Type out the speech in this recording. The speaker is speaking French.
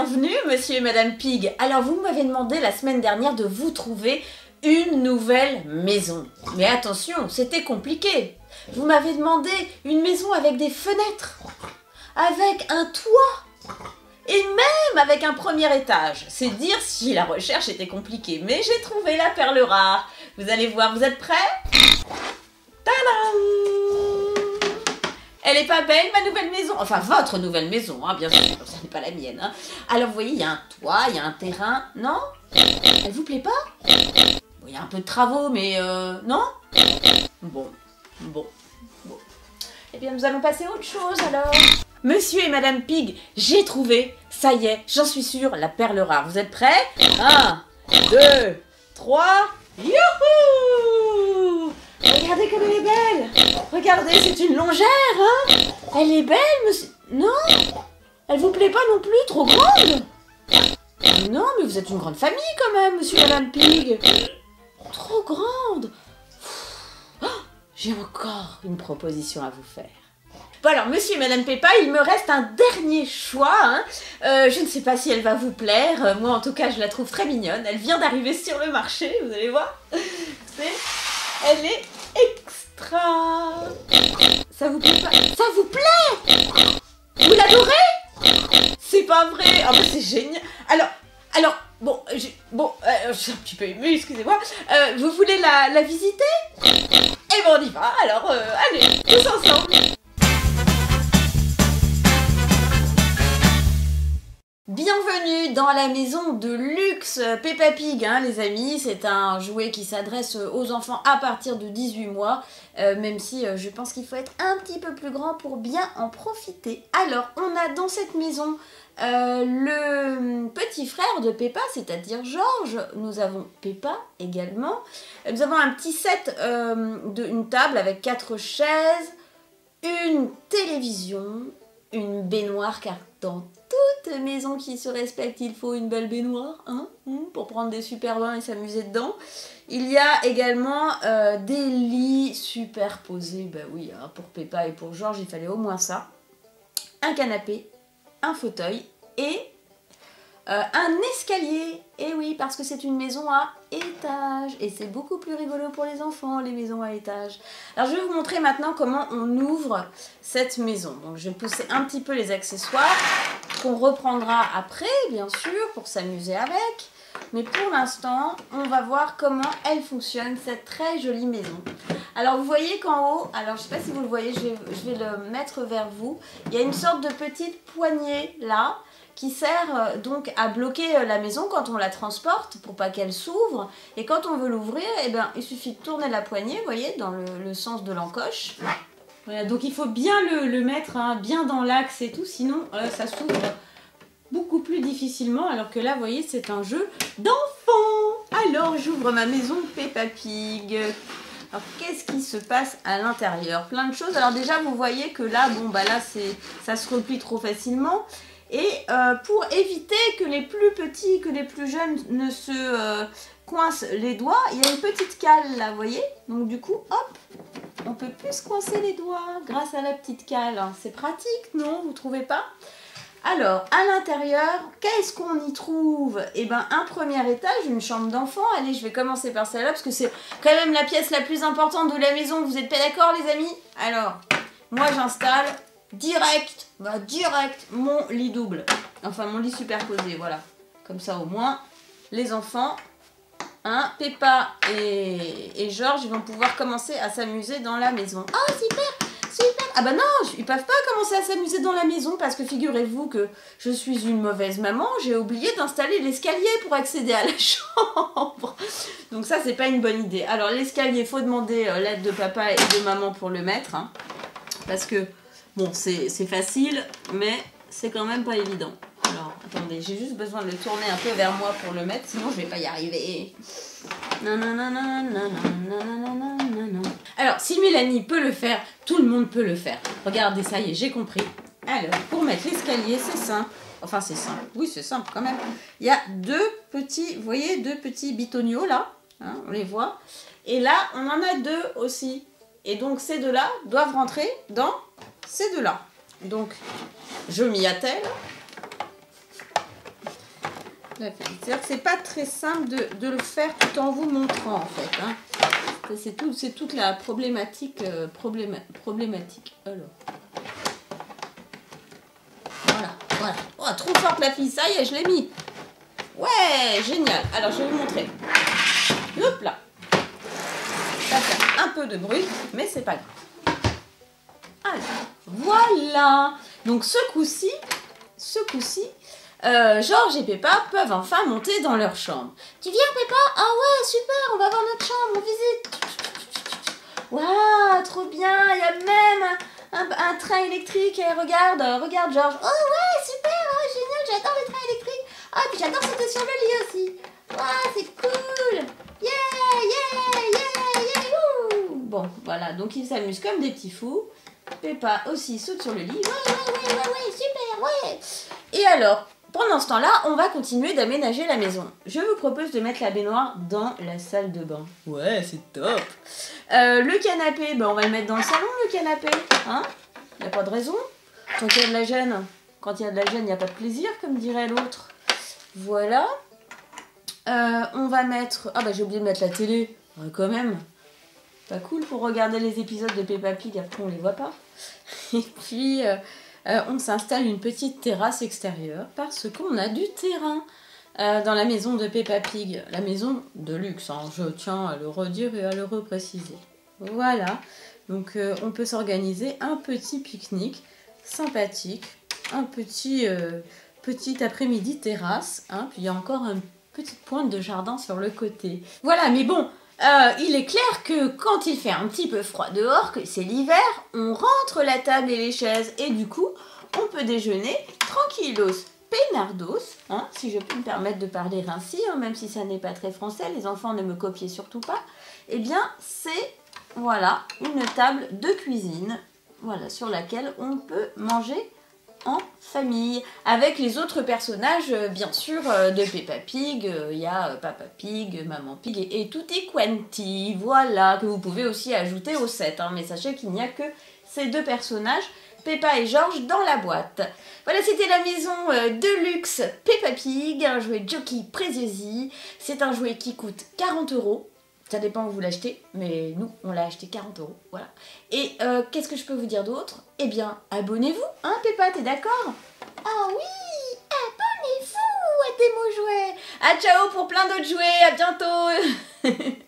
bienvenue monsieur et madame Pig. Alors vous m'avez demandé la semaine dernière de vous trouver une nouvelle maison. Mais attention, c'était compliqué. Vous m'avez demandé une maison avec des fenêtres, avec un toit et même avec un premier étage. C'est dire si la recherche était compliquée. Mais j'ai trouvé la perle rare. Vous allez voir, vous êtes prêts? Tadam! Elle est pas belle, ma nouvelle maison? Enfin, votre nouvelle maison, hein, bien sûr, ça n'est pas la mienne. Hein. Alors, vous voyez, il y a un toit, il y a un terrain. Non? Elle vous plaît pas? Bon, il y a un peu de travaux, mais non? Bon. Eh bien, nous allons passer à autre chose, alors. Monsieur et madame Pig, j'ai trouvé, ça y est, j'en suis sûre, la perle rare. Vous êtes prêts? 1, 2, 3, youhou! Regardez comme elle est belle! Regardez, c'est une longère, hein? Elle est belle, monsieur... Non? Elle vous plaît pas non plus? Trop grande? Non, mais vous êtes une grande famille quand même, monsieur et madame Pig. Trop grande. Oh, j'ai encore une proposition à vous faire. Bon alors, monsieur et madame Peppa, il me reste un dernier choix. Hein. Je ne sais pas si elle va vous plaire. Moi, en tout cas, je la trouve très mignonne. Elle vient d'arriver sur le marché, vous allez voir. Elle est extra. Ça vous plaît pas? Ça vous plaît? Vous l'adorez? C'est pas vrai. Ah bah c'est génial. Alors, bon, je suis un petit peu émue, excusez-moi. Vous voulez la visiter? Eh ben on y va. Alors, allez, tous ensemble. Bienvenue dans la maison de luxe Peppa Pig, hein, les amis. C'est un jouet qui s'adresse aux enfants à partir de 18 mois, même si je pense qu'il faut être un petit peu plus grand pour bien en profiter. Alors, on a dans cette maison le petit frère de Peppa, c'est-à-dire George. Nous avons Peppa également. Nous avons un petit set une table avec 4 chaises, une télévision, une baignoire, car dans toute maison qui se respecte, il faut une belle baignoire, hein, pour prendre des super bains et s'amuser dedans. Il y a également des lits superposés, bah oui, hein, pour Peppa et pour George, il fallait au moins ça. Un canapé, un fauteuil et un escalier. Et oui, parce que c'est une maison à étage. Et c'est beaucoup plus rigolo pour les enfants, les maisons à étage. Alors, je vais vous montrer maintenant comment on ouvre cette maison. Donc, je vais pousser un petit peu les accessoires qu'on reprendra après, bien sûr, pour s'amuser avec. Mais pour l'instant, on va voir comment elle fonctionne, cette très jolie maison. Alors, vous voyez qu'en haut, alors je ne sais pas si vous le voyez, je vais le mettre vers vous. Il y a une sorte de petite poignée là, qui sert donc à bloquer la maison quand on la transporte pour pas qu'elle s'ouvre. Et quand on veut l'ouvrir, eh ben, il suffit de tourner la poignée, vous voyez, dans le sens de l'encoche. Voilà, donc il faut bien le mettre hein, bien dans l'axe et tout, sinon ça s'ouvre beaucoup plus difficilement. Alors que là, vous voyez, c'est un jeu d'enfant. Alors, j'ouvre ma maison Peppa Pig. Alors, qu'est-ce qui se passe à l'intérieur? Plein de choses. Alors déjà, vous voyez que là, bon, bah là, ça se replie trop facilement. Et pour éviter que les plus petits, que les plus jeunes ne se coincent les doigts, il y a une petite cale là, vous voyez? Donc du coup, hop, on peut plus se coincer les doigts grâce à la petite cale. C'est pratique, non? Vous trouvez pas? Alors, à l'intérieur, qu'est-ce qu'on y trouve? Eh bien, un premier étage, une chambre d'enfant. Allez, je vais commencer par celle-là, parce que c'est quand même la pièce la plus importante de la maison. Vous êtes pas d'accord, les amis? Alors, moi, j'installe direct mon lit double. Enfin, mon lit superposé, voilà. Comme ça, au moins, les enfants, hein, Peppa et George, ils vont pouvoir commencer à s'amuser dans la maison. Oh, super! Ah bah non, ils peuvent pas commencer à s'amuser dans la maison parce que figurez-vous que je suis une mauvaise maman, j'ai oublié d'installer l'escalier pour accéder à la chambre. Donc ça, c'est pas une bonne idée. Alors l'escalier, il faut demander l'aide de papa et de maman pour le mettre. Hein, parce que, bon, c'est facile, mais c'est quand même pas évident. Alors, attendez, j'ai juste besoin de le tourner un peu vers moi pour le mettre, sinon je vais pas y arriver. Non. Alors, si Mélanie peut le faire, tout le monde peut le faire. Regardez, ça y est, j'ai compris. Alors, pour mettre l'escalier, c'est simple. Enfin, c'est simple. Oui, c'est simple quand même. Il y a deux petits, vous voyez, deux petits bitoniaux là. Hein, on les voit. Et là, on en a deux aussi. Et donc, ces deux-là doivent rentrer dans ces deux-là. Donc, je m'y attelle. la fille. C'est-à-dire que c'est pas très simple de le faire tout en vous montrant en fait. Hein. C'est toute la problématique. Problématique. Alors. Voilà. Oh, trop forte la fille, ça y est, je l'ai mis. Ouais, génial. Alors, je vais vous montrer. Hop là. Ça fait un peu de bruit, mais c'est pas grave. Alors, voilà. Donc, ce coup-ci, Georges et Peppa peuvent enfin monter dans leur chambre. Tu viens, Peppa? Ah ouais, super, on va voir notre chambre, on visite. Waouh, trop bien. Il y a même un train électrique. Et regarde Georges. Oh ouais, super, oh, génial, j'adore les trains électriques. Ah, puis j'adore sauter sur le lit aussi. Waouh, c'est cool. Yeah, wouh. Bon, voilà, donc ils s'amusent comme des petits fous. Peppa aussi saute sur le lit. Ouais, super, ouais. Et alors, pendant ce temps-là, on va continuer d'aménager la maison. Je vous propose de mettre la baignoire dans la salle de bain. Ouais, c'est top. Le canapé, ben on va le mettre dans le salon, le canapé. Hein? Il n'y a pas de raison. Quand il y a de la gêne, il n'y a pas de plaisir, comme dirait l'autre. Voilà. On va mettre... Ah bah j'ai oublié de mettre la télé. Ouais, quand même. Pas cool pour regarder les épisodes de Peppa Pig, après on les voit pas. Et puis... on s'installe une petite terrasse extérieure parce qu'on a du terrain dans la maison de Peppa Pig. La maison de luxe, hein, je tiens à le redire et à le repréciser. Voilà, donc on peut s'organiser un petit pique-nique sympathique, un petit après-midi terrasse, hein, puis il y a encore une petite pointe de jardin sur le côté. Voilà, mais bon... il est clair que quand il fait un petit peu froid dehors, que c'est l'hiver, on rentre la table et les chaises et du coup, on peut déjeuner tranquillos, peinardos, hein, si je peux me permettre de parler ainsi, hein, même si ça n'est pas très français, les enfants ne me copiez surtout pas. Eh bien, c'est, voilà, une table de cuisine, voilà, sur laquelle on peut manger en famille, avec les autres personnages, bien sûr, de Peppa Pig. Il y a Papa Pig, Maman Pig et Tutti Quanti, voilà, que vous pouvez aussi ajouter au set, hein, mais sachez qu'il n'y a que ces deux personnages, Peppa et Georges, dans la boîte. Voilà, c'était la maison de luxe Peppa Pig, un jouet Jockey Preziosi. C'est un jouet qui coûte 40 €. Ça dépend où vous l'achetez, mais nous, on l'a acheté 40 €, voilà. Et qu'est-ce que je peux vous dire d'autre? Eh bien, abonnez-vous, hein Peppa, t'es d'accord? Ah oui, abonnez-vous à Démo Jouets. Ah ciao pour plein d'autres jouets, à bientôt.